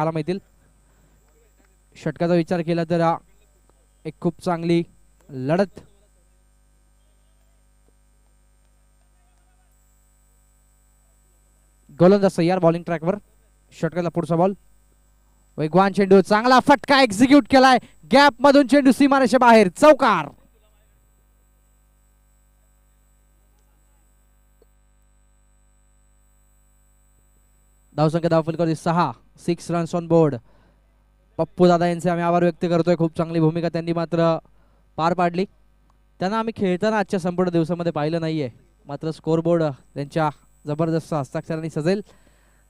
मला माहिती षटकाचा विचार केला तर एक खूप चांगली लढत गोलंदाज तयार बॉलिंग ट्रॅकवर षटकाचा पुढचा बॉल वेगवान चेंडू चांगला फटका एक्झिक्यूट केलाय गॅप मधून चेंडू सीमारेषे बाहेर चौकार धावसंख्या धावफलकावरती 6 रन्स ऑन बोर्ड पप्पू दादा यांचे आम्ही आभार व्यक्त करतोय खूप चांगली भूमिका त्यांनी मात्र पार पाडली त्यांना आम्ही खेळताना आजच्या संपूर्ण दिवसामध्ये पाहिलं नाहीये मात्र स्कोर बोर्ड त्यांच्या जबरदस्त हस्ताक्षरांनी सजेल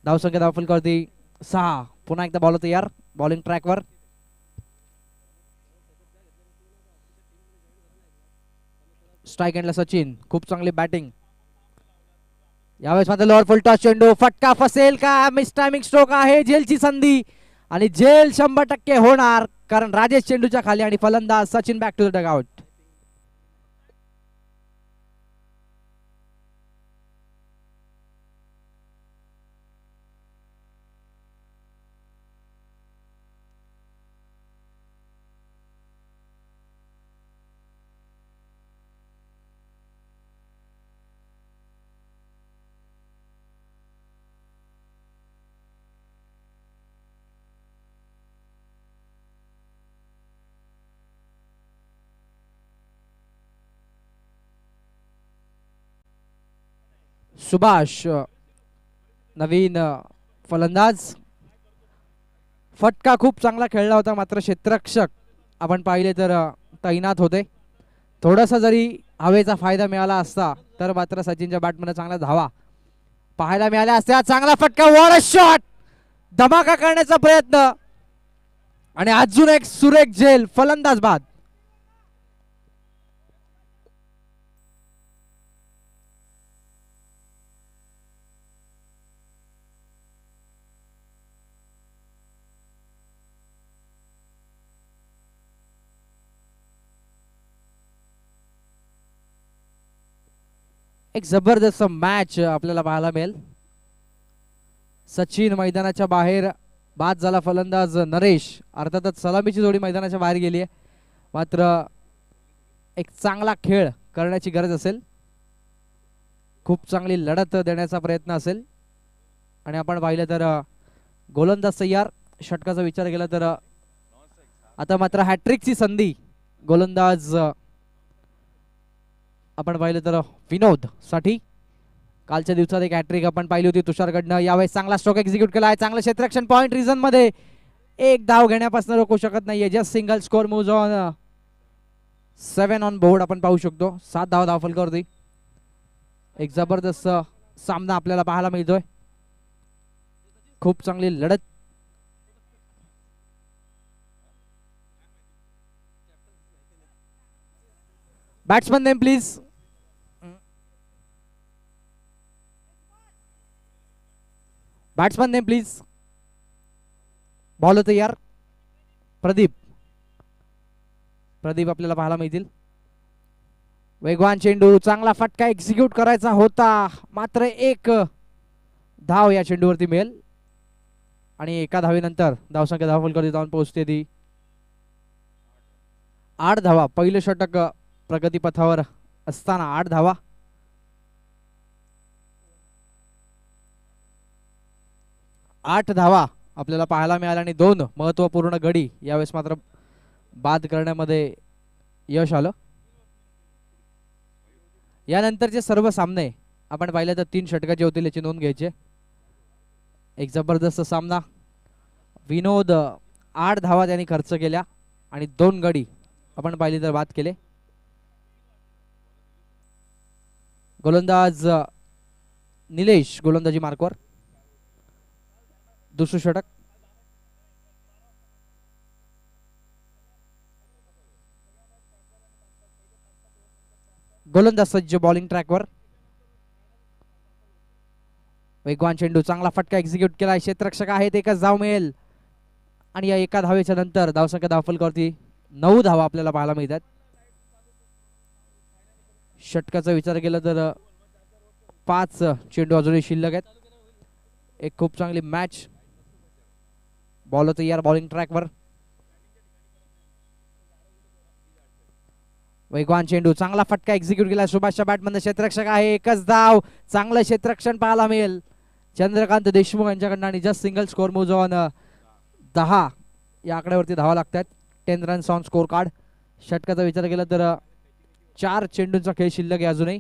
धावसंख्या धावफलकावरती 6 पुन्हा एकदा बॉल तयार बॉलिंग ट्रॅकवर स्ट्राइक एंडला सचिन खूप चांगली बॅटिंग यावेळेस मात्र लोअर फुल टॉस चेंडू फटका फसेल का मिस टायमिंग स्ट्रोक आहे जेलची संधी आणि जेल 100% होणार कारण राजेश चेंडूच्या खाली आणि फलंदाज Sachin back to the dugout Subhash नवीन फलंदाज फटका खूप चांगला खेळला होता मात्र क्षेत्ररक्षक आपण पाहिले तर तैनात होते थोडासा जरी हवेचा फायदा मिळाला असता तर मात्र सचिनच्या बॅटमध्ये चांगला धावा पाहायला मिळाल्या असत्या चांगला फटका वॉर शॉट धमाका करण्याचा प्रयत्न आणि अजून एक सुरेख झेल फलंदाज बाद एक जबरदस्त मॅच आपल्याला पाहायला मिळेल सचिन मैदानाच्या बाहेर बाद झाला फलंदाज नरेश अर्थातच सलामीची जोडी मैदानाच्या बाहेर गेली आहे मात्र एक चांगला खेळ करण्याची गरज असेल खूप चांगली लढत देण्याचा प्रयत्न असेल आणि आपण पाहिलं तर गोलंदाज तयार षटकाचा विचार केला तर आता मात्र हॅट्रिकची संधी गोलंदाज आपण पाहिलं तर विनोद साठी कालच्या दिवसात एक हॅट्रिक आपण पाहिली होती तुषारकडनं यावेळेस चांगला स्ट्रोक एक्झिक्यूट केला आहे चांगलं क्षेत्ररक्षण पॉइंट रिझन मध्ये एक धाव घेण्यापासून रोखू शकत नाहीये just single score moves on 7 on board आपण पाहू शकतो 7 धाव धावफलकावरती एक जबरदस्त सामना आपल्याला पाहायला मिळतोय खूप चांगली लढत batsman name please batsman name please ball तयार प्रदीप आपल्याला पाहायला मिळतील वेगवान चेंडू चांगला फटका एक्झिक्यूट करायचा होता मात्र एक धाव या चेंडूवरती मिळेल आणि एका धावेनंतर धावसंख्या धावफलकावरती जाऊन पोहोचते ती 8 धावा पहिलं षटक प्रगतीपथावर असताना 8 धावा 8 धावा आपल्याला पाहायला मिळाल्या आणि 2 महत्वपूर्ण गडी यावेळेस मात्र बाद करण्यामध्ये यश आलं यानंतरचे सर्व सामने आपण पाहिलं तर 3 षटकाचे होतील याची नोंद घ्यायची एक जबरदस्त सामना विनोद 8 धावा त्यांनी खर्च केल्या आणि 2 गडी आपण पाहिले तर बाद केले गोलंदाज निलेश गोलंदाजी मार्कवर दुसरं षटक गोलंदाज सज्ज बॉलिंग ट्रॅकवर वेगवान चेंडू चांगला फटका एक्झिक्यूट केला क्षेत्ररक्षक आहेत एकच धाव मिळेल आणि या एका धावेच्या नंतर धावसंख्या धावफलकावरती 9 धावा आपल्याला पाहायला मिळतात षटकाचा विचार केला तर 5 चेंडू अजूनही शिल्लक आहेत एक खूप चांगली मॅच बॉल होतो यार बॉलिंग ट्रॅकवर. वेगवान चेंडू, चांगला फटका एक्झिक्यूट केला सुभाषच्या बॅटमध्ये. क्षेत्ररक्षक आहे, एकच धाव. चांगलं क्षेत्ररक्षण पाहायला मिळेल चंद्रकांत देशमुख यांच्याकडनं आणि just single score moves on 10 या आकड्यावरती धावा लागतात. 10 रन्स ऑन स्कोर कार्ड. षटकाचा विचार केला तर 4 चेंडूंचा खेळ शिल्लक आहे अजूनही.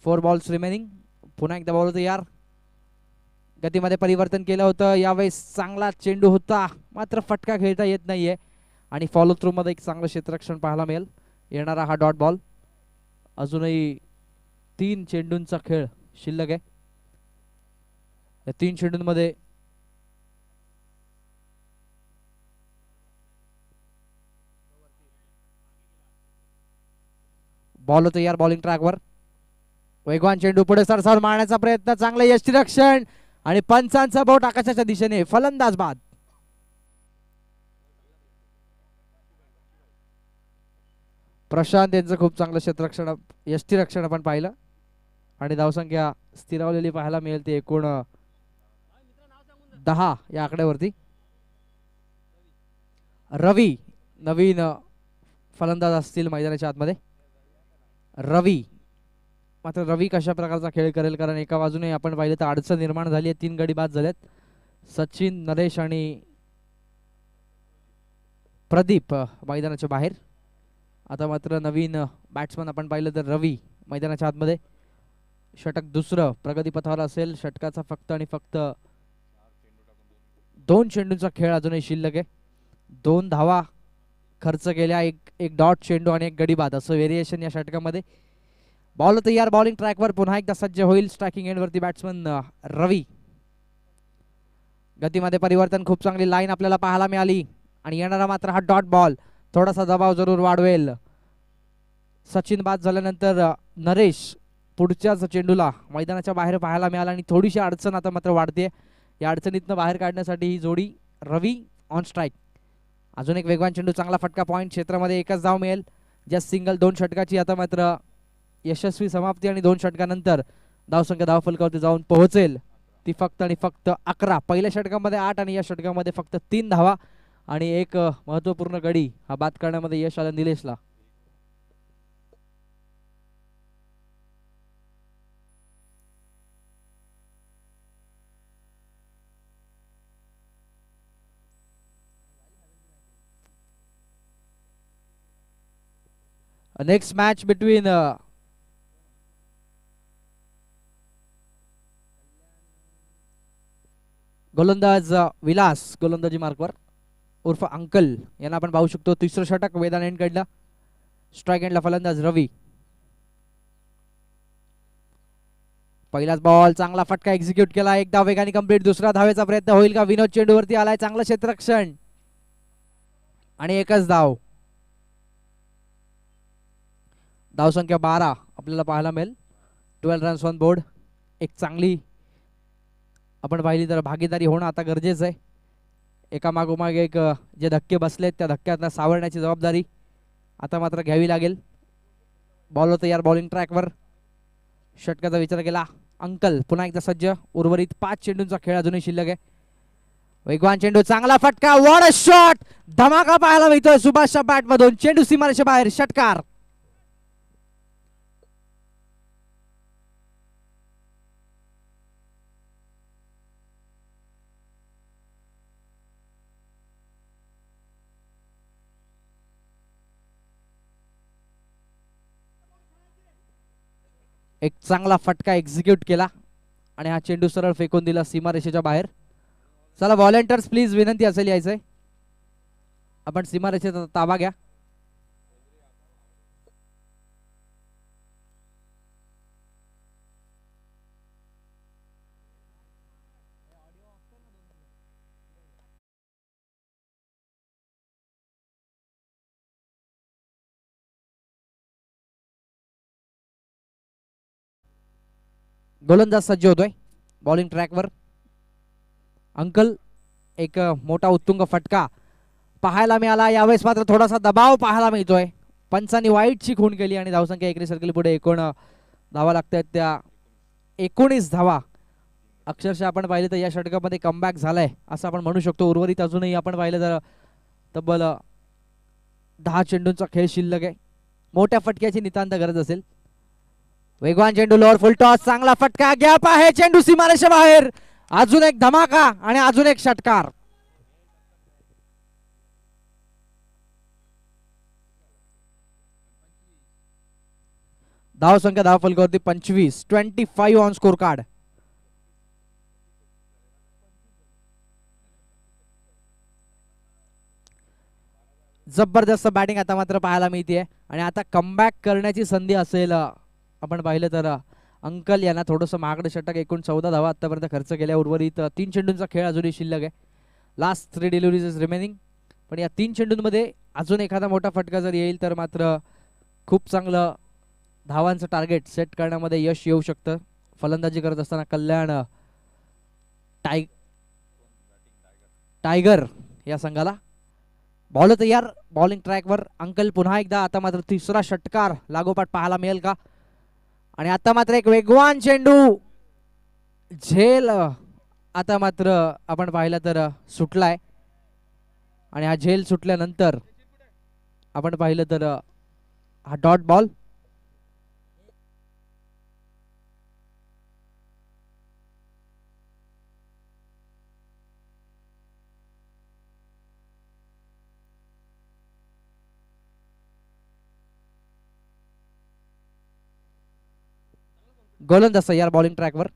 4 बॉल्स रिमेनिंग. पुन्हा एकदा बॉल होतं यार. गतीमध्ये परिवर्तन केलं होतं यावेळेस. चांगला चेंडू होता मात्र फटका खेळता येत नाहीये आणि फॉलो थ्रू मध्ये एक चांगलं क्षेत्ररक्षण पाहायला मिळेल. येणारा हा डॉट बॉल. अजूनही 3 चेंडूंचा खेळ शिल्लक आहे. या 3 चेंडूंमध्ये बॉल होतो यार बॉलिंग ट्रॅकवर. वेगवान चेंडू पुढे सरसावून मारण्याचा प्रयत्न. चांगलं यष्टीरक्षण आणि पंचांचा बोट आकाशाच्या दिशेने. फलंदाज बाद. प्रशांत यांचं खूप चांगलं क्षेत्ररक्षण यष्टीरक्षण आपण पाहिलं आणि धावसंख्या स्थिरावलेली पाहायला मिळेल ती एकूण 10 या आकड्यावरती. रवी नवीन फलंदाज असतील मैदानाच्या आतमध्ये. रवी मात्र रवी कशा प्रकारचा खेळ करेल, कारण एका बाजूने आपण पाहिलं तर अडचण निर्माण झाली आहे. 3 गडी बाद झालेत. सचिन, नरेश आणि प्रदीप मैदानाच्या बाहेर. आता मात्र नवीन बॅट्समन आपण पाहिलं तर रवी मैदानाच्या आतमध्ये. षटक दुसरं प्रगतीपथावर असेल. षटकाचा फक्त आणि फक्त 2 चेंडूंचा खेळ अजूनही शिल्लक आहे. 2 धावा खर्च केल्या. एक डॉट चेंडू आणि एक गडी बाद असं व्हेरिएशन या षटकामध्ये. बॉल तयार बॉलिंग ट्रॅकवर. पुन्हा एकदा सज्ज होईल स्ट्रायकिंग एंडवरती बॅट्समन रवी. गतीमध्ये परिवर्तन. खूप चांगली लाईन आपल्याला पाहायला मिळाली आणि येणारा मात्र हा डॉट बॉल थोडासा दबाव जरूर वाढवेल. सचिन बाद झाल्यानंतर नरेश पुढच्याच चेंडूला मैदानाच्या बाहेर पाहायला मिळाला आणि थोडीशी अडचण आता मात्र वाढते. या अडचणीतनं बाहेर काढण्यासाठी ही जोडी रवी ऑन स्ट्राईक. अजून एक वेगवान चेंडू. चांगला फटका. पॉईंट क्षेत्रामध्ये एकच धाव मिळेल. Just single. 2 षटकाची आता मात्र यशस्वी समाप्ती आणि 2 षटकानंतर धावसंख्या धावफलकावरती जाऊन पोहोचेल ती फक्त आणि फक्त 11. पहिल्या षटकामध्ये 8 आणि या षटकामध्ये फक्त 3 धावा आणि एक महत्वपूर्ण गडी हा बाद करण्यामध्ये यश आलं निलेशला. नेक्स्ट मॅच बिटवीन गोलंदाज विलास गोलंदाजी मार्कवर उर्फ अंकल यांना आपण पाहू शकतो. तिसरं षटक वेदान एंड कडला. स्ट्राईक एंडला फलंदाज रवी. पहिलाच बॉल. चांगला फटका एक्झिक्यूट केला. एक धाव वेगाने कंप्लीट. दुसरा धावेचा प्रयत्न होईल का? विनोद चेंडूवरती आलाय. चांगलं क्षेत्ररक्षण आणि एकच धाव. धावसंख्या 12 आपल्याला पाहायला मिळेल. 12 रन्स ऑन बोर्ड. एक चांगली आपण पाहिली तर भागीदारी होणं आता गरजेचं आहे. एका मागोमाग एक जे धक्के बसलेत त्या धक्क्यातनं सावरण्याची जबाबदारी आता मात्र घ्यावी लागेल. बॉल होतं यार बॉलिंग ट्रॅकवर. षटकाचा विचार केला. अंकल पुन्हा एकदा सज्ज. उर्वरित 5 चेंडूंचा खेळ अजूनही शिल्लक आहे. वेगवान चेंडू. चांगला फटका. What a shot. धमाका पाहायला मिळतोय सुभाषच्या बॅट मधून. चेंडू सीमारेषेच्या बाहेर. षटकार. एक चांगला फटका एक्झिक्यूट केला आणि हा चेंडू सरळ फेकून दिला सीमारेषेच्या बाहेर. चला व्हॉलेंटियर्स प्लीज विनंती असेल यायचंय. आपण सीमारेषेचा ताबा घ्या. गोलंदाज सज्ज होतोय बॉलिंग ट्रॅकवर. अंकल. एक मोठा उत्तुंग फटका पाहायला मिळाला. यावेळेस मात्र थोडासा दबाव पाहायला मिळतोय. पंचांनी वाईटची खूण केली आणि धावसंख्या 1 सरकली पुढे. 19 धावा लागतात. त्या 19 धावा अक्षरशः आपण पाहिलं तर या षटकामध्ये कमबॅक झालाय असं आपण म्हणू शकतो. उर्वरित अजूनही आपण पाहिलं तर तब्बल 10 चेंडूंचा खेळ शिल्लक आहे. मोठ्या फटक्याची नितांत गरज असेल. वेगवान चेंडू लोअर फुल टॉस, चांगला फटका, गॅप आहे, चेंडू सीमारेषे बाहेर. अजून एक धमाका आणि अजून एक षटकार. धाव संख्या धाव फलकावरती 25, 25 ऑन स्कोर कार्ड. जबरदस्त बॅटिंग आता मात्र पाहायला मिळते आणि आता कमबॅक करण्याची संधी असेल. आपण पाहिलं तर अंकल यांना थोडंसं महागडं षटक, एकूण 14 धावा आतापर्यंत खर्च केल्या. उर्वरित 3 चेंडूंचा खेळ अजूनही शिल्लक आहे. Last 3 deliveries is remaining. पण या 3 चेंडूंमध्ये अजून एखादा मोठा फटका जर येईल तर मात्र खूप चांगलं धावांचं टार्गेट सेट करण्यामध्ये यश येऊ शकतं. फलंदाजी करत असताना कल्याण टायगर या संघाला. बॉल तयार, बॉलिंग ट्रॅकवर अंकल पुन्हा एकदा. आता मात्र तिसरा षटकार लागोपाठ पाहायला मिळेल का? आणि आता मात्र एक वेगवान चेंडू झेल आता मात्र आपण पाहिलं तर सुटलाय. आणि हा झेल सुटल्यानंतर आपण पाहिलं तर हा डॉट बॉल. गोलंदाज तयार बॉलिंग ट्रॅकवर.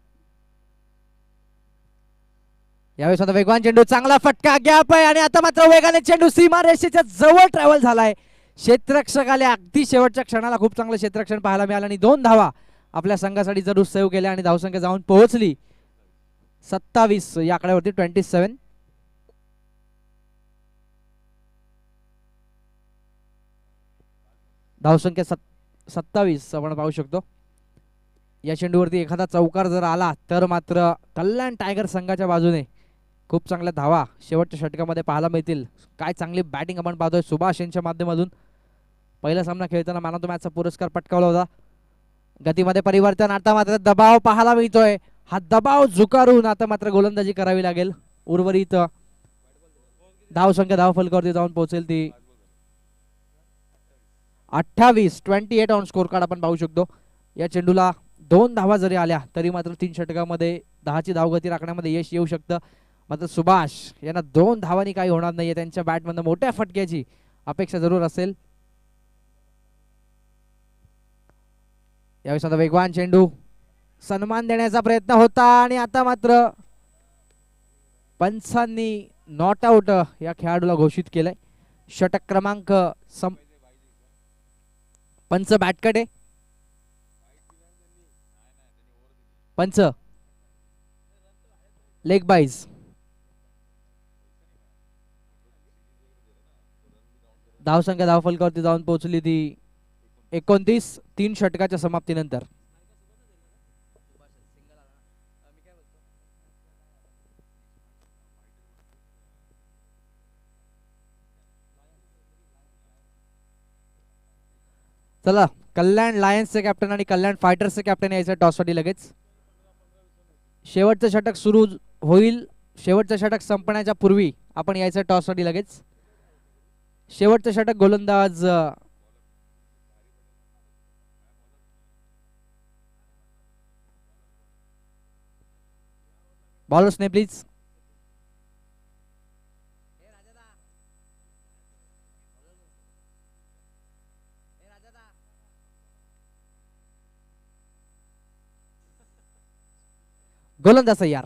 यावेळेस आता वेगवान चेंडू, चांगला फटका, गॅप आहे आणि आता मात्र वेगाने चेंडू सीमारेषेच्या जवळ ट्रॅव्हल झालाय. क्षेत्ररक्षक आले अगदी शेवटच्या क्षणाला. खूप चांगलं क्षेत्ररक्षण पाहायला मिळालं आणि 2 धावा आपल्या संघासाठी जरूर सेव्ह केल्या आणि धावसंख्या जाऊन पोहोचली 27 या आकड्यावरती. 27. धावसंख्या 27 आपण पाहू शकतो. या चेंडूवरती एखादा चौकार जर आला तर मात्र कल्याण टायगर संघाच्या बाजूने खूप चांगल्या धावा शेवटच्या षटकामध्ये पाहायला मिळतील. काय चांगली बॅटिंग आपण पाहतोय सुभाष यांच्या माध्यमातून. पहिला सामना खेळताना मॅन ऑफ द मॅचचा पुरस्कार पटकावला होता. गतीमध्ये परिवर्तन, आता मात्र दबाव पाहायला मिळतोय. हा दबाव झुकारून आता मात्र गोलंदाजी करावी लागेल. उर्वरित धावसंख्या धाव फलकावरती जाऊन पोहोचेल ती 28, 28 ऑन स्कोर कार्ड आपण पाहू शकतो. या चेंडूला 2 धावा जरी आल्या तरी मात्र 3 षटकामध्ये 10ची धावगती राखण्यामध्ये यश येऊ शकतं. मात्र सुभाष यांना 2 धावांनी काही होणार नाहीये. त्यांच्या बॅटमधून मोठ्या फटक्याची अपेक्षा जरूर असेल. यावेळेस आता वेगवान चेंडू, सन्मान देण्याचा प्रयत्न होता आणि आता मात्र पंचांनी नॉट आउट या खेळाडूला घोषित केलंय. षटक क्रमांक पंच बॅटकडे. पंच लेग बाईज. धावसंख्या धाव फलकावरती जाऊन पोहोचली ती 29, 3 षटकाच्या समाप्तीनंतर. चला, कल्याण लायन्सचे कॅप्टन आणि कल्याण फायटर्सचे कॅप्टन यायचं टॉससाठी लगेच. शेवटचं षटक सुरू होईल. शेवटचं षटक संपण्याच्या पूर्वी आपण यायचं टॉससाठी लगेच. शेवटचं षटक गोलंदाज बॉलर्सने प्लीज. गोलंदाज तयार.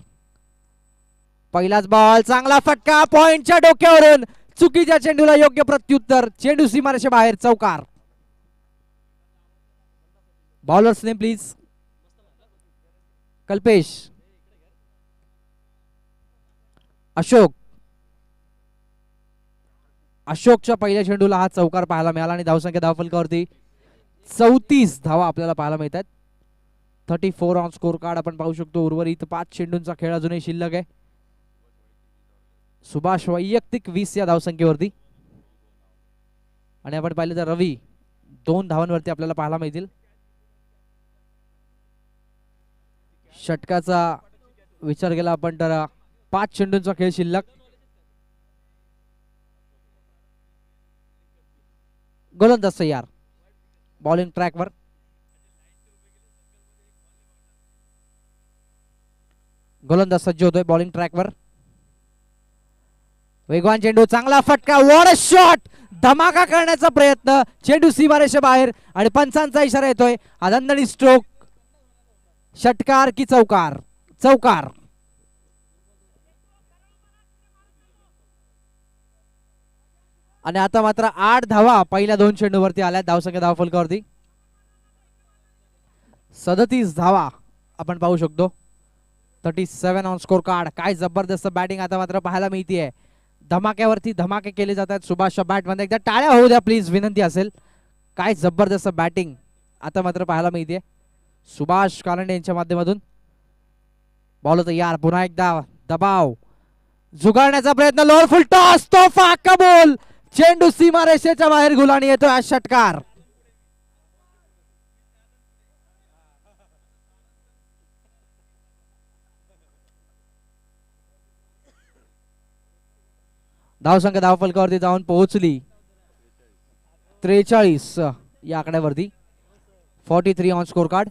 पहिलाच बॉल, चांगला फटका, पॉइंटच्या डोक्यावरून. चुकीच्या चेंडूला योग्य प्रत्युत्तर, चेंडू सीमारेषे बाहेर, चौकार. Bowlers name please. Kalpesh, Ashok. अशोकच्या पहिल्या चेंडूला हा चौकार पाहायला मिळाला आणि धावसंख्या धावफलकावरती 34 धावा आपल्याला पाहायला मिळतात. 34 ऑन स्कोर कार्ड आपण पाहू शकतो. उर्वरित 5 चेंडूंचा खेळ अजूनही शिल्लक आहे. सुभाष वैयक्तिक 20 या धावसंख्येवरती आणि आपण पाहिलं तर रवी 2 धावांवरती आपल्याला पाहायला मिळतील. षटकाचा विचार केला आपण तर 5 चेंडूंचा खेळ शिल्लक. गोलंदाज तयार, बॉलिंग ट्रॅकवर. गोलंदाज सज्ज होतोय बॉलिंग ट्रॅकवर. वेगवान चेंडू, चांगला फटका, व्हाट अ शॉट, धमाका करण्याचा प्रयत्न, चेंडू सीमारेषे बाहेर आणि पंचांचा इशारा येतोय. आनंदणी स्ट्रोक, षटकार की चौकार? चौकार. आणि आता मात्र 8 धावा पहिल्या 2 चेंडूवरती आल्या. धावसंख्या धावफलकावरती 37 धावा आपण पाहू शकतो. 37 ऑन स्कोर कार्ड. काय जबरदस्त बॅटिंग आता मात्र पाहायला मिळतीये. धमाक्यावरती धमाके केले जात आहेत सुभाषच्या बॅटमध्ये. एकदा टाळ्या होऊ द्या प्लीज, विनंती असेल. काय जबरदस्त बॅटिंग आता मात्र पाहायला मिळते सुभाष कालंडे यांच्या माध्यमातून. बॉल तयार, पुन्हा एकदा दबाव जुगारण्याचा प्रयत्न, लोअर फुल टॉस, तोफा कबूल, चेंडू सीमारेषेच्या बाहेर गुलानी येतोय. हा षटकार. धावसंख्या धावफलकावरती जाऊन पोहोचली 43 या आकड्यावरती. 43 ऑन स्कोर कार्ड.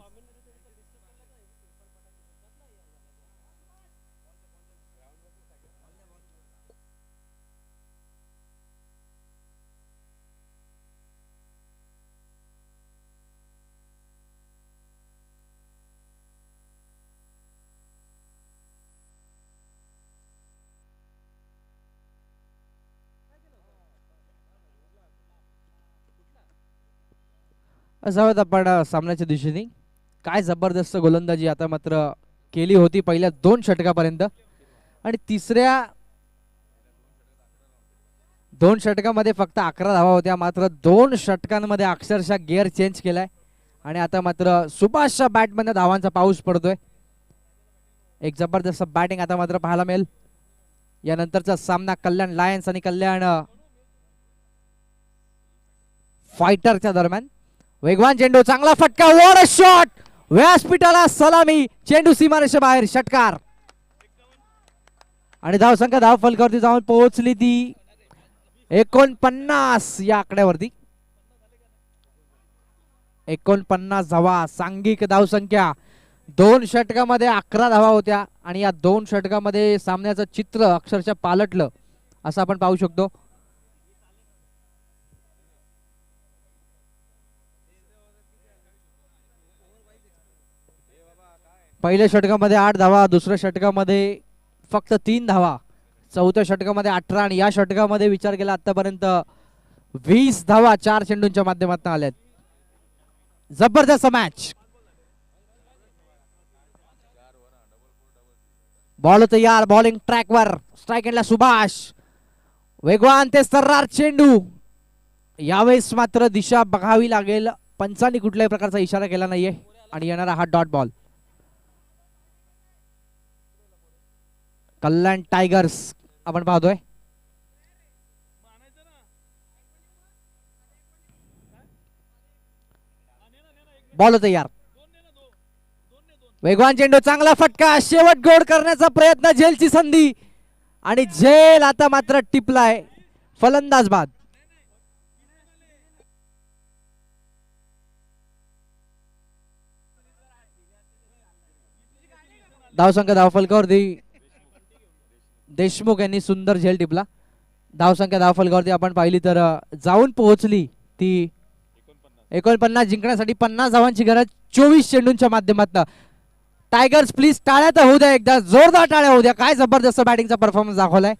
जाऊयात आपण सामन्याच्या दिशेने. काय जबरदस्त गोलंदाजी आता मात्र केली होती पहिल्या 2 षटकापर्यंत. आणि तिसऱ्या 2 षटकामध्ये फक्त 11 धावा होत्या. मात्र 2 षटकांमध्ये अक्षरशः गिअर चेंज केलाय. आणि आता मात्र सुभाषच्या बॅटमध्ये धावांचा पाऊस पडतोय. एक जबरदस्त बॅटिंग आता मात्र पाहायला मिळेल. यानंतरचा सामना कल्याण लायन्स आणि कल्याण फायटरच्या दरम्यान. वेगवान चेंडू, चांगला फटका, व्हाट अ शॉट, व्यासपीठाला सलामी, चेंडू सीमारेषे बाहेर, षटकार. आणि धावसंख्या धावफलकावरती जाऊन पोहोचली ती 49 या आकड्यावरती. 49 धावा सांघिक धावसंख्या. 2 षटकामध्ये 11 धावा होत्या. आणि या 2 षटकामध्ये सामन्याचं चित्र अक्षरशः पालटलं असं आपण पाहू शकतो. पहिल्या षटकामध्ये 8 धावा, दुसऱ्या षटकामध्ये फक्त 3 धावा, चौथ्या षटकामध्ये 18 आणि या षटकामध्ये विचार केला आतापर्यंत 20 धावा 4 चेंडूंच्या माध्यमातून आल्यात. जबरदस्त मॅच. बॉल तयार, बॉलिंग ट्रॅकवर, स्ट्राइक एंडला सुभाष. वेगवान ते सर्रार चेंडू. यावेळेस मात्र दिशा बघावी लागेल. पंचांनी कुठल्याही प्रकारचा इशारा केला नाहीये. आणि येणारा हा डॉट बॉल. कल्याण टायगर्स आपण पाहतोय. बॉल तयार, वेगवान चेंडू, चांगला फटका, शेवट गोड करण्याचा प्रयत्न, झेलची संधी आणि झेल आता मात्र टिपलाय. फलंदाज बाद. धावसंख्या धावफलकावरती देशमुख यांनी सुंदर झेल टिपला. धावसंख्या धावफलकावरती आपण पाहिली तर जाऊन पोहोचली ती 49. जिंकण्यासाठी 50 धावांची गरज 24 चेंडूंच्या माध्यमातून. टायगर्स प्लीज टाळ्या तर होऊ द्या, एकदा जोरदार टाळ्या होऊ द्या. काय जबरदस्त बॅटिंगचा परफॉर्मन्स दाखवलाय.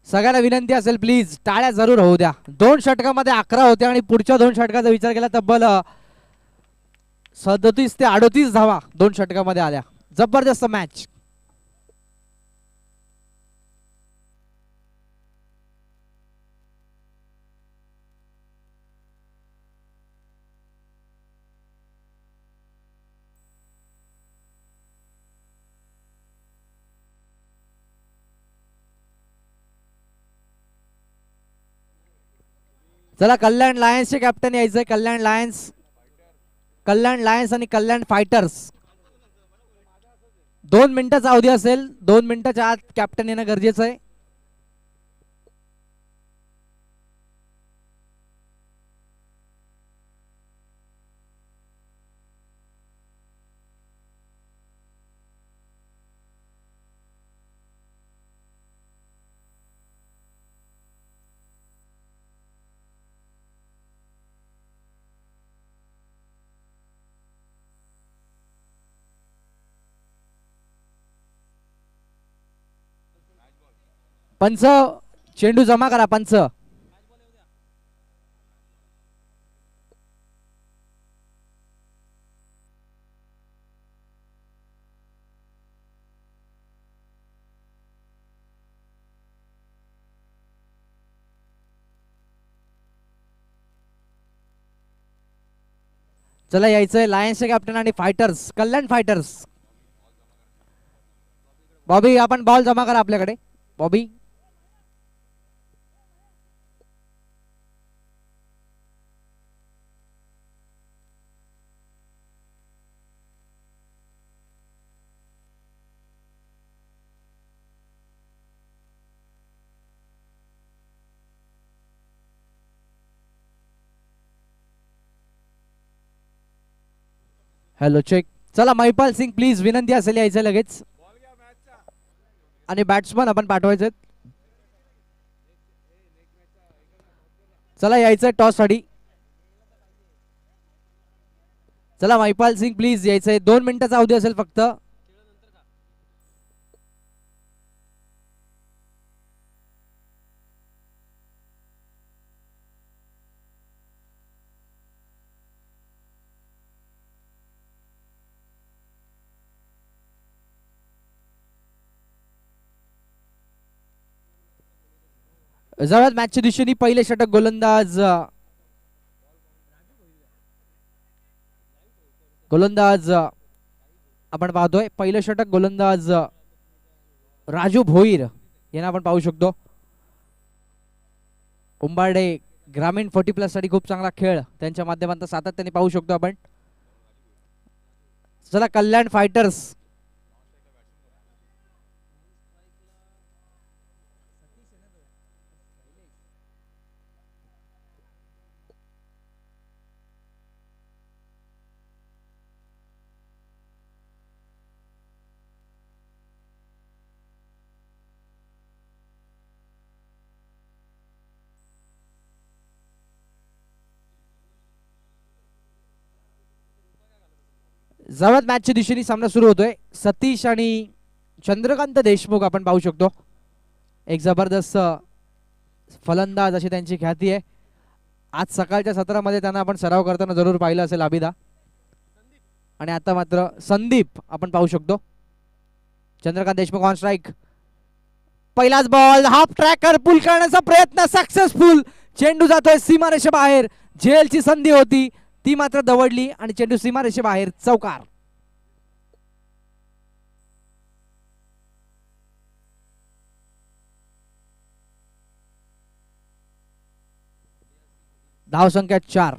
सगळ्यांना विनंती असेल प्लीज टाळ्या जरूर होऊ द्या. 2 षटकामध्ये 11 होत्या आणि पुढच्या 2 षटकाचा विचार केला तब्बल 37 ते 38 धावा 2 षटकामध्ये आल्या. जबरदस्त मॅच. चला कल्याण लायन्सचे कॅप्टन यायचंय. कल्याण लायन्स आणि कल्याण फायटर्स 2 मिनिटाचा अवधी असेल, 2 मिनिटाच्या आत कॅप्टन येणं गरजेचं आहे. पंच, चेंडू जमा करा पंच. चला यायचंय लायन्सचे कॅप्टन आणि फायटर्स, कल्याण फायटर्स. बॉबी आपण बॉल जमा करा आपल्याकडे. Bobby hello check. चला महिपाल सिंग प्लीज, विनंती असेल यायचं लगेच. आणि बॅट्समन आपण पाठवायचे. चला यायचंय टॉस साठी. चला महिपाल सिंग प्लीज यायचंय, 2 मिनिटाचा अवधी असेल फक्त. जवळ मॅचच्या दिशेने पहिले षटक गोलंदाज आपण पाहतोय. पहिलं षटक गोलंदाज राजू भोईर यांना आपण पाहू शकतो. उंबारडे ग्रामीण 40+ साठी खूप चांगला खेळ त्यांच्या माध्यमातून सातत्याने पाहू शकतो आपण. चला कल्याण फायटर्स. जवळ मॅचच्या दिशेने सामना सुरू होतोय. सतीश आणि चंद्रकांत देशमुख आपण पाहू शकतो. एक जबरदस्त फलंदाज अशी त्यांची ख्याती आहे. आज सकाळच्या सत्रामध्ये त्यांना आपण सराव करताना जरूर पाहिलं असेल अभिदा. आणि आता मात्र संदीप आपण पाहू शकतो. Chandrakant Deshmukh on strike. पहिलाच बॉल, हाफ ट्रॅकर पुल करण्याचा प्रयत्न सक्सेसफुल. चेंडू जातोय सीमारेषे बाहेर. झेलची संधी होती ती मात्र दवडली आणि चेंडू सीमारेषे बाहेर. चौकार. धाव संख्या 4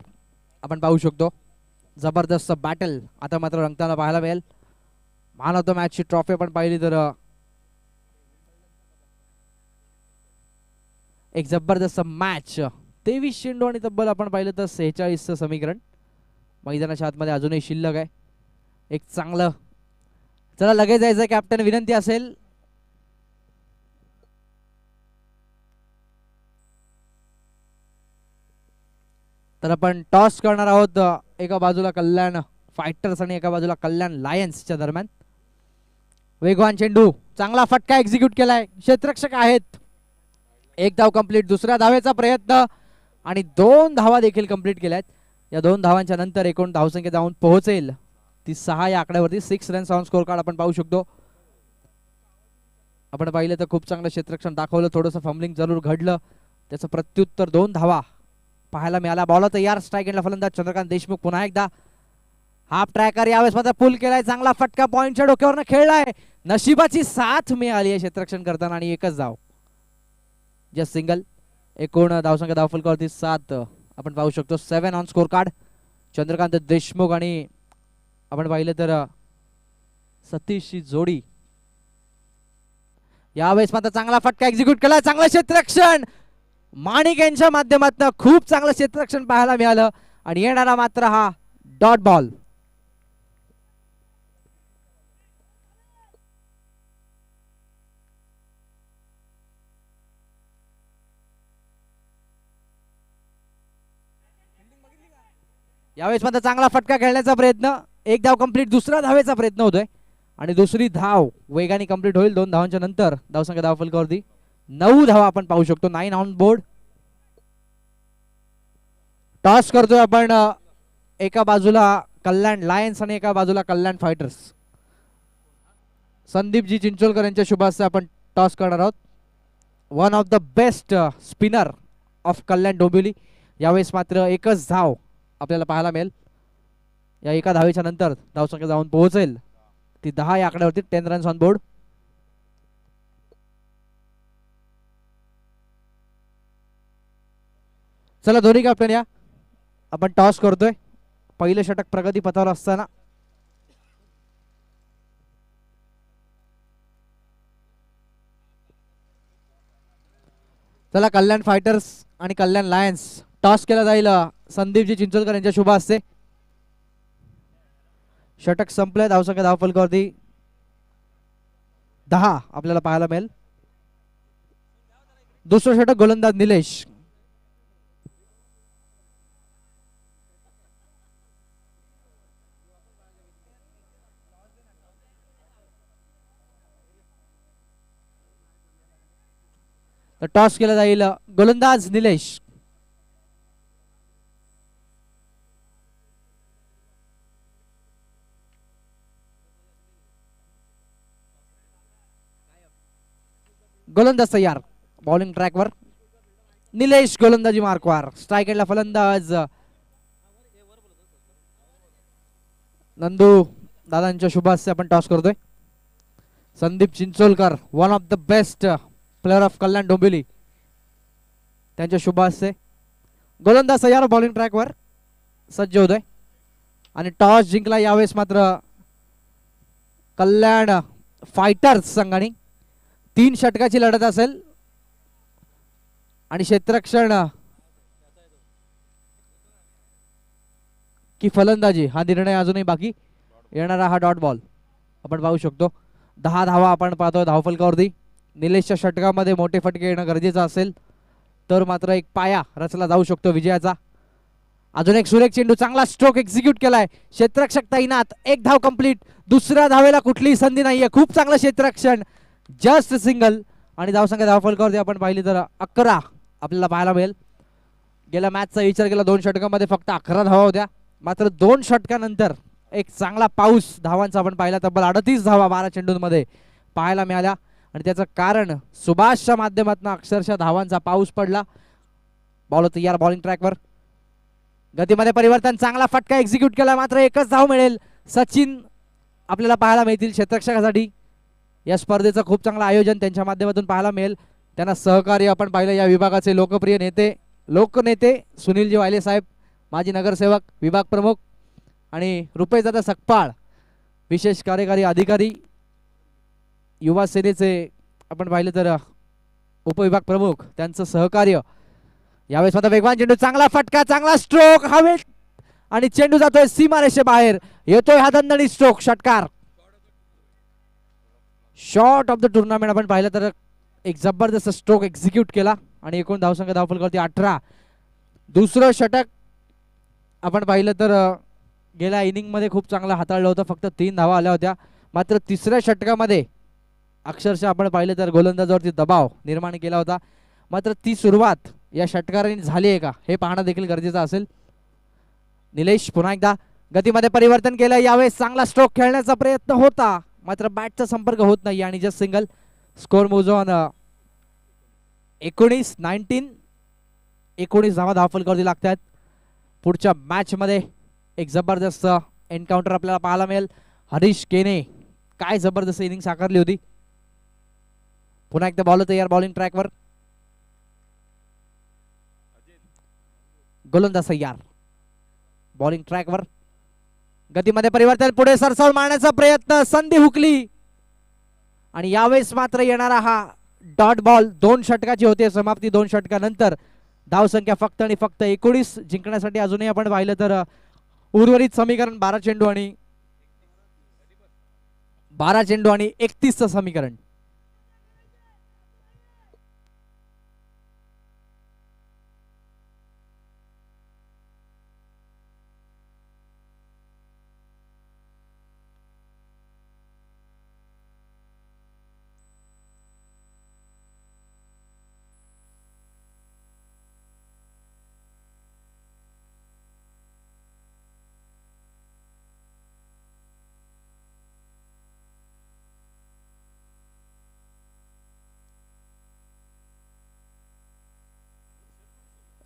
आपण पाहू शकतो. जबरदस्त बॅटल आता मात्र रंगताना पाहायला मिळेल. मॅन ऑफ द मॅचची ट्रॉफी आपण पाहिली तर एक जबरदस्त मॅच. 23 चेंडू आणि तब्बल आपण पाहिलं तर 46चं समीकरण मैदानाच्या आतमध्ये अजूनही शिल्लक आहे. एक चांगलं. चला लगेच जायचं कॅप्टन, विनंती असेल. तर आपण टॉस करणार आहोत. एका बाजूला कल्याण फायटर्स आणि एका बाजूला कल्याण लायन्सच्या दरम्यान. वेगवान चेंडू, चांगला फटका एक्झिक्यूट केलाय. क्षेत्ररक्षक आहेत. एक धाव कंप्लीट. दुसऱ्या धावेचा प्रयत्न आणि 2 धावा देखील कंप्लीट केल्यात. या 2 धावांच्या नंतर एकूण धावसंख्या जाऊन पोहोचेल ती 6 या आकड्यावरती. 6 रन्स ऑन स्कोर कार्ड आपण पाहू शकतो. आपण पाहिलं तर खूप चांगलं क्षेत्ररक्षण दाखवलं. थोडंसं फंबलिंग जरूर घडलं. त्याचं प्रत्युत्तर 2 धावा पाहायला मिळाला. बॉल तयार. स्ट्राईक एंडला फलंदाज चंद्रकांत देशमुख पुन्हा एकदा. हाफ ट्रॅकर यावेळेस मात्र पुल केलाय. चांगला फटका पॉइंटच्या डोक्यावरनं खेळलाय. नशिबाची साथ मिळाली आहे क्षेत्ररक्षण करताना आणि एकच धाव. Just single. एकूण धावसंख्या धावफलकावरती 7 आपण पाहू शकतो. 7 on score card. Chandrakant Deshmukh आणि आपण पाहिलं तर सतीशची जोडी. यावेळेस मात्र चांगला फटका एक्झिक्यूट केला, चांगलं क्षेत्ररक्षण माणिक यांच्या माध्यमातून खूप चांगलं क्षेत्ररक्षण पाहायला मिळालं आणि येणारा मात्र हा डॉट बॉल. यावेळेस मात्र चांगला फटका खेळण्याचा प्रयत्न, एक धाव कंप्लीट, दुसरा धावेचा प्रयत्न होतोय आणि दुसरी धाव वेगाने कंप्लीट होईल. 2 धावांच्या नंतर धावसंख्या धाव फलकावरती 9 धावा आपण पाहू शकतो. 9 ऑन बोर्ड. टॉस करतोय आपण, एका बाजूला कल्याण लायन्स आणि एका बाजूला कल्याण फायटर्स. संदीपजी चिंचोलकर यांच्या शुभास्ते आपण टॉस करणार आहोत. One of the best spinner of Kalyan Dombivli. यावेळेस मात्र एकच धाव आपल्याला पाहायला मिळेल. या एका धावेच्या नंतर धावसंख्या जाऊन पोहोचेल ती 10 या आकड्यावरती. 10 रन्स ऑन बोर्ड. चला दोन्ही कॅप्टन या, आपण टॉस करतोय. पहिलं षटक प्रगती पथावर असताना चला कल्याण फायटर्स आणि कल्याण लायन्स टॉस केला जाईल संदीपजी चिंचोलकर यांच्या शुभ हस्ते. षटक संपलंय, धावसंख्या धाव फलकावरती 10 आपल्याला पाहायला मिळेल. दुसरं षटक गोलंदाज निलेश. टॉस केला जाईल, गोलंदाज निलेश. गोलंदाज तयार, बॉलिंग ट्रॅकवर. निलेश गोलंदाजी मार्कवर. स्ट्राइक एंडला फलंदाज नंदू दादांच्या शुभ हस्ते आपण टॉस करतोय. Sandeep Chincholkar, one of the best player of Kalyan Dombivli, त्यांच्या शुभ हस्ते गोलंदाज तयार, बॉलिंग ट्रॅकवर सज्ज होतोय. आणि टॉस जिंकला यावेळेस मात्र कल्याण फायटर्स संघाने. 3 षटकाची लढत असेल आणि क्षेत्ररक्षण की फलंदाजी हा निर्णय अजूनही बाकी. येणारा हा डॉट बॉल आपण पाहू शकतो. 10 धावा आपण पाहतोय धावफलकावरती. निलेशच्या षटकामध्ये मोठे फटके येणं गरजेचं असेल तर मात्र एक पाया रचला जाऊ शकतो विजयाचा. अजून एक सुरेख चेंडू, चांगला स्ट्रोक एक्झिक्यूट केलाय, क्षेत्ररक्षक तैनात. एक धाव कंप्लीट, दुसऱ्या धावेला कुठलीही संधी नाहीये. खूप चांगलं क्षेत्ररक्षण, जस्ट सिंगल. आणि धावसंख्या धावफलकावरती आपण पाहिली तर 11 आपल्याला पाहायला मिळेल. गेल्या मॅचचा विचार केला 2 षटकामध्ये फक्त 11 धावा होत्या, मात्र 2 षटकानंतर एक चांगला पाऊस धावांचा आपण पाहिला. तब्बल 38 धावा 12 चेंडूंमध्ये पाहायला मिळाल्या आणि त्याचं कारण सुभाषच्या माध्यमातून अक्षरशः धावांचा पाऊस पडला. बॉल तयार, बॉलिंग ट्रॅकवर. गतीमध्ये परिवर्तन, चांगला फटका एक्झिक्यूट केला, मात्र एकच धाव मिळेल. सचिन आपल्याला पाहायला मिळतील क्षेत्ररक्षकासाठी. या स्पर्धेचं खूप चांगलं आयोजन त्यांच्या माध्यमातून पाहायला मिळेल. त्यांना सहकार्य आपण पाहिलं या विभागाचे लोकप्रिय लोकनेते सुनीलजी वायले साहेब, माजी नगरसेवक, विभाग प्रमुख, आणि रुपेशदादा सकपाळ विशेष कार्यकारी अधिकारी, युवा सेनेचे आपण पाहिलं तर उपविभाग प्रमुख, त्यांचं सहकार्य. यावेळेस मात्र वेगवान चेंडू, चांगला फटका, चांगला स्ट्रोक हवेत आणि चेंडू जातोय सीमारेषे बाहेर. येतोय हा दणदणीत स्ट्रोक, षटकार. शॉट ऑफ द टुर्नामेंट आपण पाहिलं तर एक जबरदस्त स्ट्रोक एक्झिक्यूट केला आणि एकूण धावसंख्या धावफलकावरती 18. दुसरं षटक आपण पाहिलं तर गेल्या इनिंग मध्ये खूप चांगलं हाताळलं होतं, फक्त 3 धावा आल्या होत्या. मात्र तिसऱ्या षटकामध्ये अक्षरशः आपण पाहिलं तर गोलंदाजावरती दबाव निर्माण केला होता. मात्र ती सुरुवात या षटकाराने झाली आहे का हे पाहणं देखील गरजेचं असेल. निलेश पुन्हा एकदा गतीमध्ये परिवर्तन केलं. यावेळेस चांगला स्ट्रोक खेळण्याचा प्रयत्न होता, मात्र बॅटचा संपर्क होत नाही आणि just single. Score moves on 19 धावा धावफलकावरती लागतात. पुढच्या मॅच मध्ये एक जबरदस्त एन्काउंटर आपल्याला पाहायला मिळेल. हरीश केने काय जबरदस्त इनिंग साकारली होती. पुन्हा एकदा बॉल तयार, बॉलिंग ट्रॅकवर. गोलंदाज तयार, बॉलिंग ट्रॅकवर. गतीमध्ये परिवर्तन, पुढे सरसावून मारण्याचा प्रयत्न, संधी हुकली आणि यावेळेस मात्र येणारा हा डॉट बॉल 2 षटकाची होते समाप्ती. 2 षटकानंतर धावसंख्या फक्त आणि फक्त 19 जिंकण्यासाठी अजूनही आपण पाहिलं तर उर्वरित समीकरण 12 चेंडू आणि 31चं समीकरण.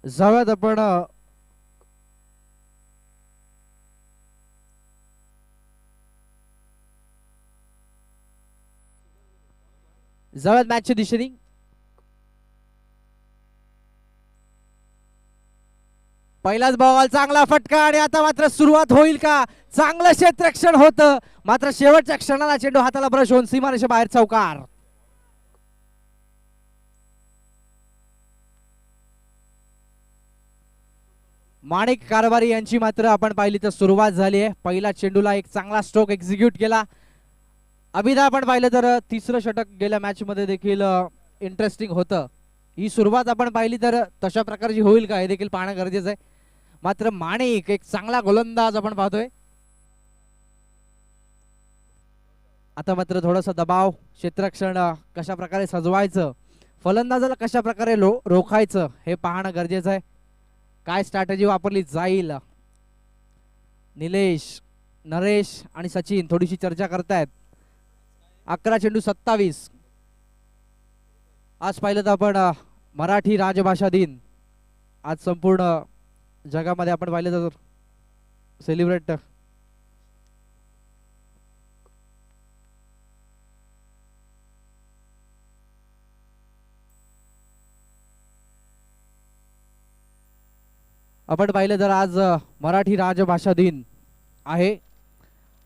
जाऊयात आपण मॅचच्या दिशेने. पहिलाच बॉल, चांगला फटका आणि आता मात्र सुरुवात होईल का? चांगलं क्षेत्ररक्षण होतं, मात्र शेवटच्या क्षणाला चेंडू हाताला ब्रश होऊन सीमारेषे बाहेर चौकार. माणिक कारभारी यांची मात्र आपण पाहिली तर सुरुवात झाली आहे. पहिला चेंडूला एक चांगला स्ट्रोक एक्झिक्यूट केला. अभिदा आपण पाहिलं तर तिसरं षटक गेल्या मॅच मध्ये देखील इंटरेस्टिंग होतं. ही सुरुवात आपण पाहिली तर तशा प्रकारची होईल का हे देखील पाहणं गरजेचं आहे. मात्र माणिक एक चांगला गोलंदाज आपण पाहतोय. आता मात्र थोडासा दबाव, क्षेत्ररक्षण कशा प्रकारे सजवायचं, फलंदाजाला कशा प्रकारे रोखायचं हे पाहणं गरजेचं आहे. काय स्ट्रॅटेजी वापरली जाईल? निलेश, नरेश आणि सचिन थोडीशी चर्चा करतायत. 11 चेंडू 27. आज पाहिलं तर आपण मराठी राजभाषा दिन आज संपूर्ण जगामध्ये आपण पाहिलं तर सेलिब्रेट आपण पाहिलं तर आज मराठी राजभाषा दिन आहे.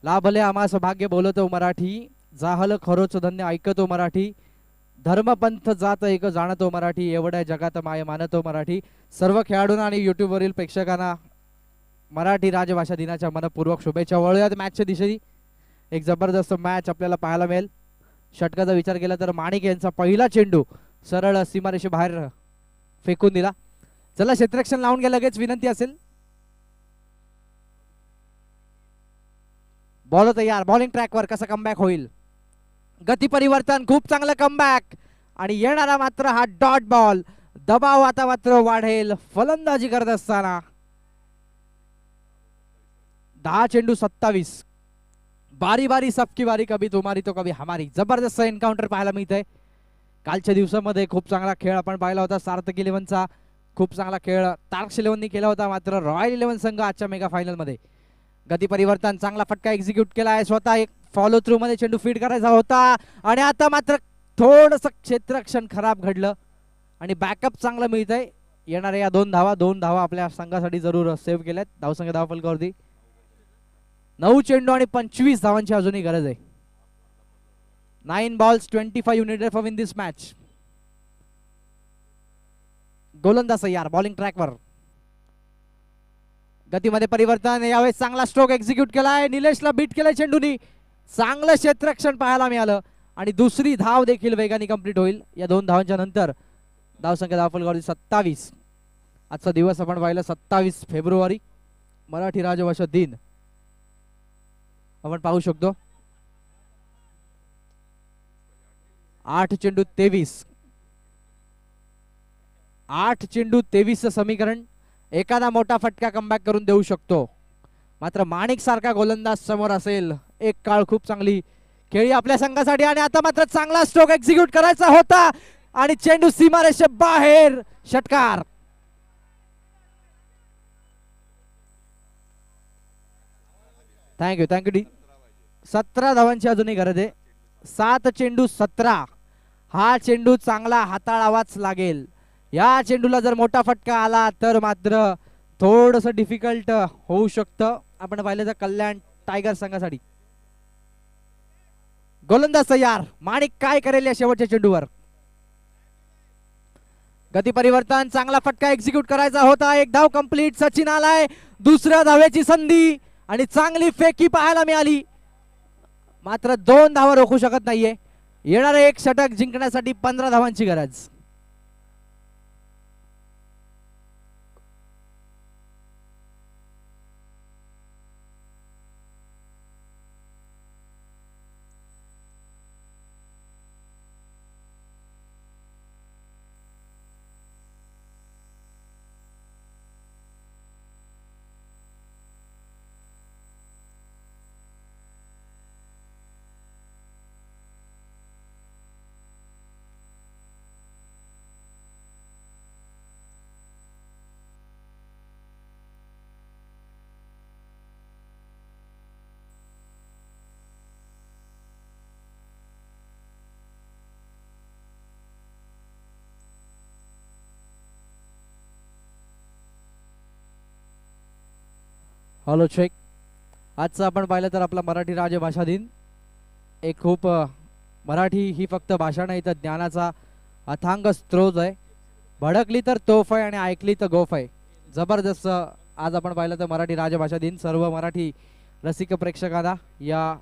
लाभले आम्हास भाग्य बोलतो मराठी, जाहल खरोच धन्य ऐकतो मराठी, धर्मपंथ जात एक जाणतो मराठी, एवढ्या जगात माय मानतो मराठी. सर्व खेळाडूंना आणि युट्यूबवरील प्रेक्षकांना मराठी राजभाषा दिनाच्या मनपूर्वक शुभेच्छा. वळूयात मॅचच्या दिशेने. एक जबरदस्त मॅच आपल्याला पाहायला मिळेल. षटकाचा विचार केला तर माणिक यांचा पहिला चेंडू सरळ सीमारेषे बाहेर फेकून दिला. चला क्षेत्ररक्षण लावून घ्या, लगेच विनंती असेल. बॉल तयार, बॉलिंग ट्रॅकवर कसा कमबॅक होईल? गती परिवर्तन, खूप चांगलं कमबॅक आणि येणारा मात्र हा डॉट बॉल. दबाव आता मात्र वाढेल फलंदाजी करत असताना. 10 चेंडू 27. बारी बारी सबकी बारी, कभी तुम्हारी तो कभी हमारी. जबरदस्त एन्काउंटर पाहायला मिळतंय. कालच्या दिवसामध्ये खूप चांगला खेळ आपण पाहिला होता. सार्थक इलेव्हनचा खूप चांगला खेळ तारक्ष इलेव्हननी केला होता. मात्र रॉयल इलेव्हन संघ आजच्या मेगा फायनल मध्ये. गती परिवर्तन, चांगला फटका एक्झिक्यूट केला आहे. स्वतः एक फॉलो थ्रू मध्ये चेंडू फीड करायचा होता आणि आता मात्र थोडंसं क्षेत्ररक्षण खराब घडलं आणि बॅकअप चांगलं मिळतंय. येणाऱ्या या 2 धावा आपल्या संघासाठी जरूर सेव्ह केल्यात. धावसंख्या धावफलकावरती 9 चेंडू आणि 25 धावांची अजूनही गरज आहे. 9 balls 25 you needed for win this match. गोलंदाज तयार, बॉलिंग ट्रॅकवर. गतीमध्ये परिवर्तन, यावेळेस चांगला स्ट्रोक एक्झिक्यूट केलाय. निलेशला बीट केलाय चेंडूनी. चांगलं क्षेत्ररक्षण पाहायला मिळालं आणि दुसरी धाव देखील वेगाने कंप्लीट होईल. या 2 धावांच्या नंतर धावसंख्या धावफलकावरती 27. आजचा दिवस आपण पाहिलं 27 फेब्रुवारी, मराठी राजभाषा दिन आपण पाहू शकतो. 8 चेंडू 23. 8 चेंडू 23चं समीकरण. एखादा मोठा फटका कमबॅक करून देऊ शकतो. मात्र माणिक सारखा गोलंदाज समोर असेल. एक काळ खूप चांगली खेळी आपल्या संघासाठी आणि आता मात्र चांगला स्ट्रोक एक्झिक्यूट करायचा होता आणि चेंडू सीमारेषे बाहेर. षटकार. Thank you D. 17 धावांची अजूनही गरज आहे. 7 चेंडू 17. हा चेंडू चांगला हाताळावाच लागेल. या चेंडूला जर मोठा फटका आला तर मात्र थोडंसं डिफिकल्ट होऊ शकतं. आपण पाहिलं तर कल्याण टायगर संघासाठी. गोलंदाज तयार. माणिक काय करेल या शेवटच्या चेंडूवर. गती परिवर्तन. चांगला फटका एक्झिक्यूट करायचा होता. एक धाव कंप्लीट. सचिन आलाय. दुसऱ्या धावेची संधी आणि चांगली फेकी पाहायला मिळाली. मात्र 2 धावा रोखू शकत नाहीये. येणारे एक षटक जिंकण्यासाठी 15 धावांची गरज. Hello check. आजचं आपण पाहिलं तर आपला मराठी राजभाषा दिन एक खूप मराठी ही फक्त भाषा नाही तर ज्ञानाचा अथांग स्त्रोत आहे. भडकली तर तोफ आहे आणि ऐकली तर गोफ आहे. जबरदस्त आज आपण पाहिलं तर मराठी राजभाषा दिन. सर्व मराठी रसिक प्रेक्षकांना या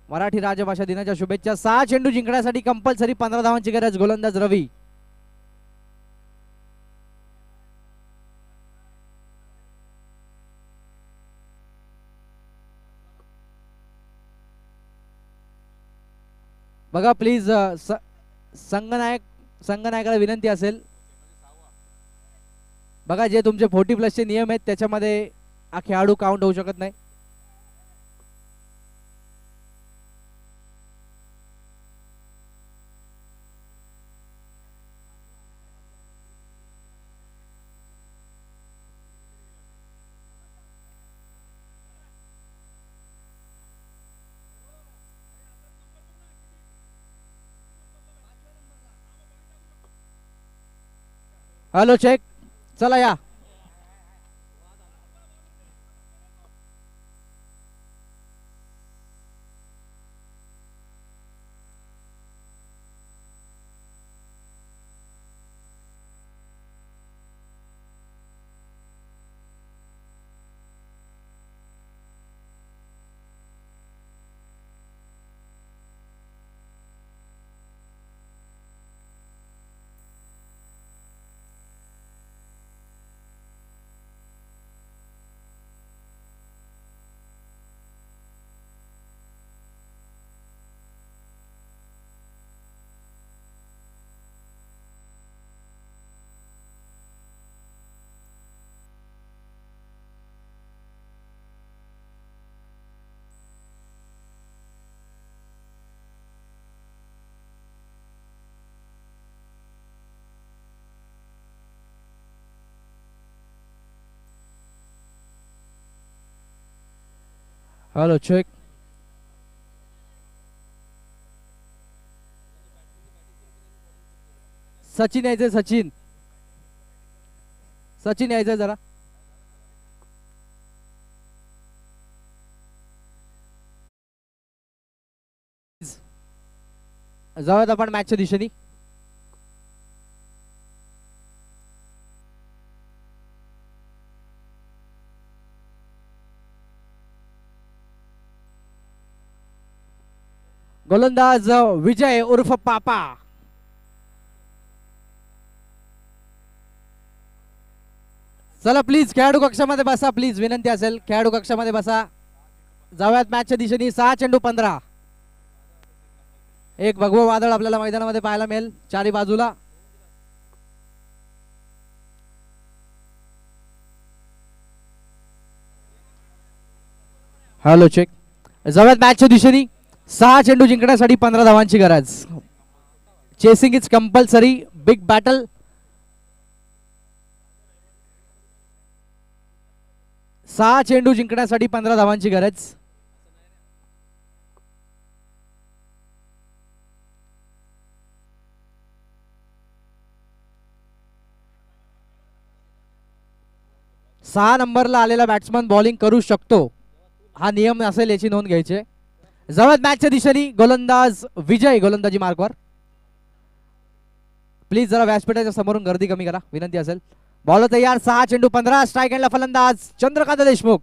मराठी राजभाषा दिनाच्या शुभेच्छा. 6 चेंडू जिंकण्यासाठी कंपल्सरी 15 धावांची गरज. गोलंदाज रवी. बघा प्लीज संगनायकाला विनंती असेल बघा जे तुमचे 40+ नियम आहेत त्याच्यामध्ये हा खेळाडू काउंट होऊ शकत नाही. Hello check. चला या. Hello check. सचिन यायचंय. सचिन सचिन यायचंय जरा. जाऊयात आपण मॅचच्या दिशेने. गोलंदाज विजय उर्फ पापा. चला प्लीज खेळाडू कक्षामध्ये बसा. प्लीज विनंती असेल खेळाडू कक्षामध्ये बसा. जाऊयात मॅचच्या दिशेने. 6 चेंडू 15. एक भगवं वादळ आपल्याला मैदानामध्ये पाहायला मिळेल चारी बाजूला. Hello check. जाऊयात मॅचच्या दिशेने. 6 चेंडू जिंकण्यासाठी 15 धावांची गरज. Chasing is compulsory. Big battle. 6 चेंडू जिंकण्यासाठी 15 धावांची गरज. सहा नंबरला आलेला बॅट्समन बॉलिंग करू शकतो. हा नियम असेल याची नोंद घ्यायची. जवळ मॅचच्या दिशेने गोलंदाज विजय गोलंदाजी मार्कवर. प्लीज जरा व्यासपीठाच्या समोरून गर्दी कमी करा विनंती असेल. बॉल तयार 6 चेंडू 15 स्ट्राईक एंडला फलंदाज चंद्रकांत देशमुख.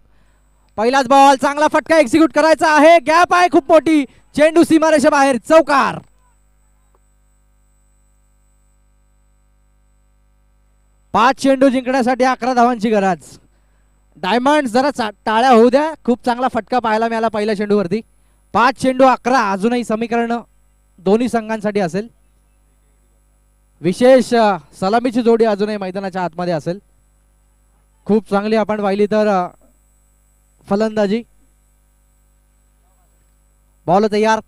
पहिलाच बॉल चांगला फटका एक्झिक्यूट करायचा आहे. गॅप आहे खूप मोठी. चेंडू सीमारेषा बाहेर चौकार. पाच चेंडू जिंकण्यासाठी 11 धावांची गरज. डायमंड जरा टाळ्या होऊ द्या. खूप चांगला फटका पाहायला मिळाला पहिल्या चेंडूवरती. 5 चेंडू 11. अजूनही समीकरण दोन्ही संघांसाठी असेल. विशेष सलामीची जोडी अजूनही मैदानाच्या आतमध्ये असेल. खूप चांगली आपण पाहिली तर फलंदाजी. बॉल तयार.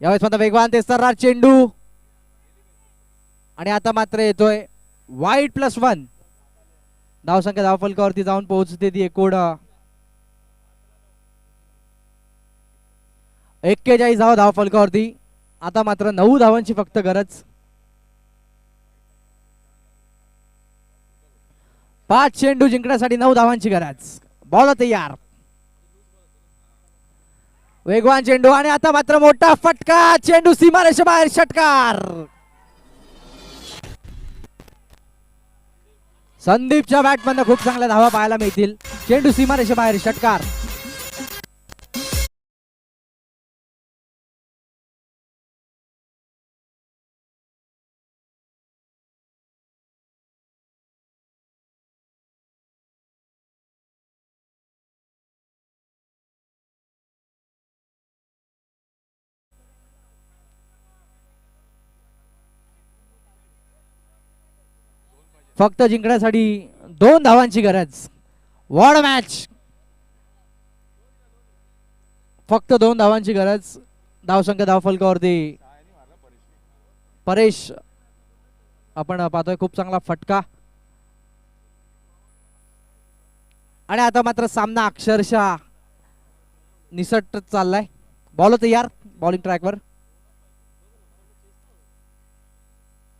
यावेळेस मात्र वेगवान तेस्तरार चेंडू आणि आता मात्र येतोय वाईट +1. धावसंख्या धावफलकावरती जाऊन पोहोचते ती एकूण 41 धाव धावफलकावरती. आता मात्र 9 धावांची फक्त गरज. 5 चेंडू जिंकण्यासाठी 9 धावांची गरज. बॉल तयार. वेगवान चेंडू आणि आता मात्र मोठा फटका. चेंडू सीमारेषा बाहेर षटकार. संदीपच्या बॅटमधून खूप चांगल्या धावा पाहायला मिळतील. चेंडू सीमारेषा बाहेर षटकार. फक्त जिंकण्यासाठी 2 धावांची गरज. वॉड मॅच. फक्त 2 धावांची गरज. धावसंख्या धावफलकावरती परेश आपण पाहतोय खूप चांगला फटका. आणि आता मात्र सामना अक्षरशः निसटत चाललाय. बॉल तयार. बॉलिंग ट्रॅकवर.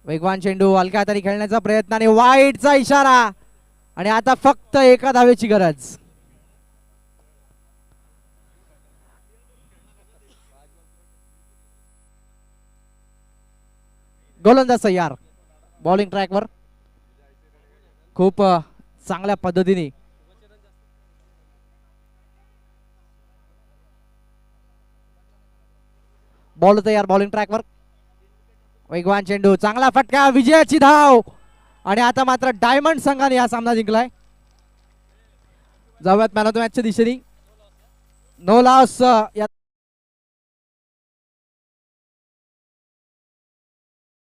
वेगवान चेंडू हलक्या हाताने खेळण्याचा प्रयत्न आणि वाईटचा इशारा. आणि आता फक्त 1 धावेची गरज. गोलंदाज तयार. बॉलिंग ट्रॅकवर. खूप चांगल्या पद्धतीने बॉल तयार. बॉलिंग ट्रॅकवर. वेगवान चेंडू चांगला फटका. विजयाची धाव. आणि आता मात्र डायमंड संघाने हा सामना जिंकलाय. जाऊयात मॅन ऑफ द मॅचच्या दिशेने. No loss.